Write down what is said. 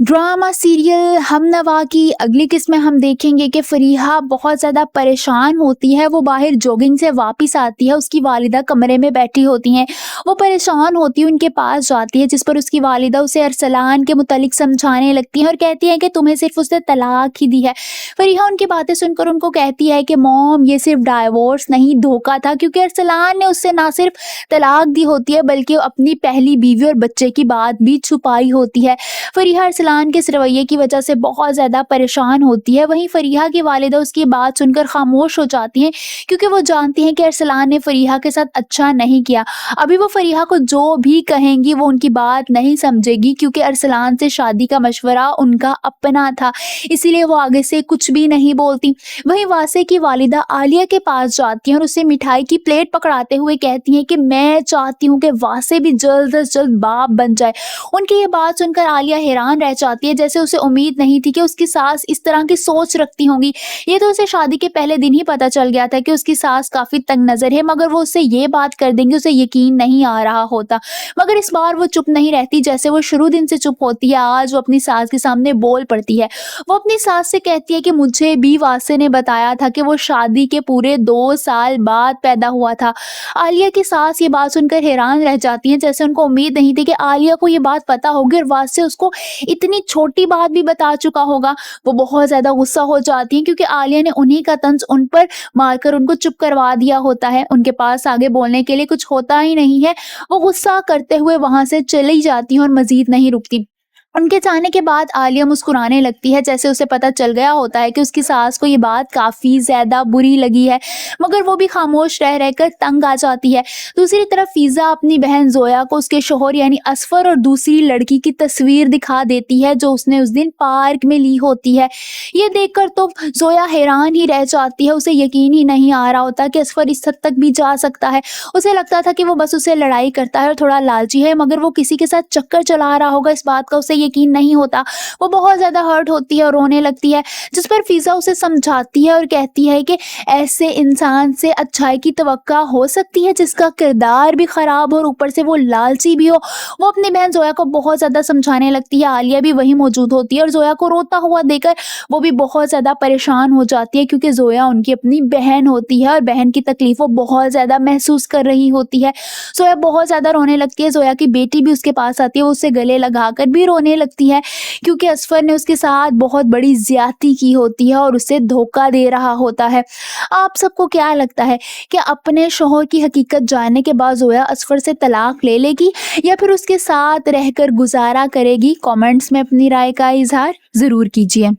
Drama serial हमनवा की अगली किस्त में हम देखेंगे कि फरीहा बहुत ज़्यादा परेशान होती है। वो बाहर जॉगिंग से वापस आती है, उसकी वालिदा कमरे में बैठी होती हैं। वो परेशान होती है, उनके पास जाती है, जिस पर उसकी वालिदा उसे अरसलान के मुतालिक समझाने लगती हैं और कहती हैं कि तुम्हें सिर्फ उसने तलाक ही दी है। फरीहा उनकी बातें सुनकर उनको कहती है कि मॉम, ये सिर्फ डाइवोर्स नहीं, धोखा था, क्योंकि अरसलान ने उससे ना सिर्फ तलाक दी होती है बल्कि अपनी पहली बीवी और बच्चे की बात भी छुपाई होती है। फरीहा अरसलान के इस रवैये की वजह से बहुत ज़्यादा परेशान होती है। वहीं फरीहा की वालिदा उसकी बात सुनकर खामोश हो जाती हैं, क्योंकि वो जानती हैं कि अरसलान ने फरीहा के साथ अच्छा नहीं किया। अभी वो फरीहा को जो भी कहेंगी वो उनकी बात नहीं समझेगी, क्योंकि अरसलान से शादी का मशवरा उनका अपना था, इसीलिए वो आगे से कुछ भी नहीं बोलती। वहीं वासे की वालिदा आलिया के पास जाती हैं और उसे मिठाई की प्लेट पकड़ाते हुए कहती हैं कि मैं चाहती हूँ कि वासे भी जल्द से जल्द बाप बन जाए। उनकी ये बात सुनकर आलिया हैरान रह जाती है, जैसे उसे उम्मीद नहीं थी कि उसकी सास इस तरह की सोच रखती होंगी। ये तो उसे शादी के पहले दिन ही पता चल गया था कि उसकी सास काफी तंग नजर है, मगर वो उससे ये बात कर देंगी, उसे यकीन नहीं आ रहा होता। मगर इस बार वो चुप नहीं रहती, जैसे वो शुरू दिन से चुप होती है, आज वो अपनी सास के सामने बोल पड़ती है। वो अपनी सास से कहती है कि मुझे भी वासे ने बताया था कि वो शादी के पूरे 2 साल बाद पैदा हुआ था। आलिया की सास ये बात सुनकर हैरान रह जाती हैं, जैसे उनको उम्मीद नहीं थी कि आलिया को ये बात पता होगी और वासे उसको इतनी छोटी बात भी बता चुका होगा। वो बहुत ज्यादा गुस्सा हो जाती हैं, क्योंकि आलिया ने उन्हीं का तंज उन पर मारकर उनको चुप करवा दिया होता है। उनके पास आगे बोलने के लिए कुछ होता ही नहीं है। वो गुस्सा करते हुए वहां से चली जाती हैं और मजीद नहीं रुकती। उनके जाने के बाद आलिया मुस्कुराने लगती है, जैसे उसे पता चल गया होता है कि उसकी सास को ये बात काफी ज्यादा बुरी लगी है, मगर वो भी खामोश रह रहकर तंग आ जाती है। दूसरी तरफ फिजा अपनी बहन जोया को उसके शोहर यानी असफर और दूसरी लड़की की तस्वीर दिखा देती है, जो उसने उस दिन पार्क में ली होती है। ये देखकर तो जोया हैरान ही रह जाती है, उसे यकीन ही नहीं आ रहा होता कि असफर इस हद तक भी जा सकता है। उसे लगता था कि वो बस उसे लड़ाई करता है और थोड़ा लालची है, मगर वो किसी के साथ चक्कर चला रहा होगा, इस बात का उसे यकीन नहीं होता। वो बहुत ज्यादा हर्ट होती है और रोने लगती है, जिस पर फिजा उसे समझाती है और कहती है कि ऐसे इंसान से अच्छाई की तवक्का हो सकती है जिसका किरदार भी खराब हो और ऊपर से वो लालची भी हो। वो अपनी बहन जोया को बहुत ज्यादा समझाने लगती है। आलिया भी वहीं मौजूद होती है और जोया को रोता हुआ देखकर वो भी बहुत ज्यादा परेशान हो जाती है, क्योंकि जोया उनकी अपनी बहन होती है और बहन की तकलीफ वो बहुत ज्यादा महसूस कर रही होती है। जोया बहुत ज्यादा रोने लगती है। जोया की बेटी भी उसके पास आती है, वो उससे गले लगाकर भी रोने लगती है, क्योंकि असफर ने उसके साथ बहुत बड़ी ज्यादती की होती है और उसे धोखा दे रहा होता है। आप सबको क्या लगता है कि अपने शौहर की हकीकत जानने के बाद जोया असफर से तलाक ले लेगी या फिर उसके साथ रहकर गुजारा करेगी? कमेंट्स में अपनी राय का इजहार जरूर कीजिए।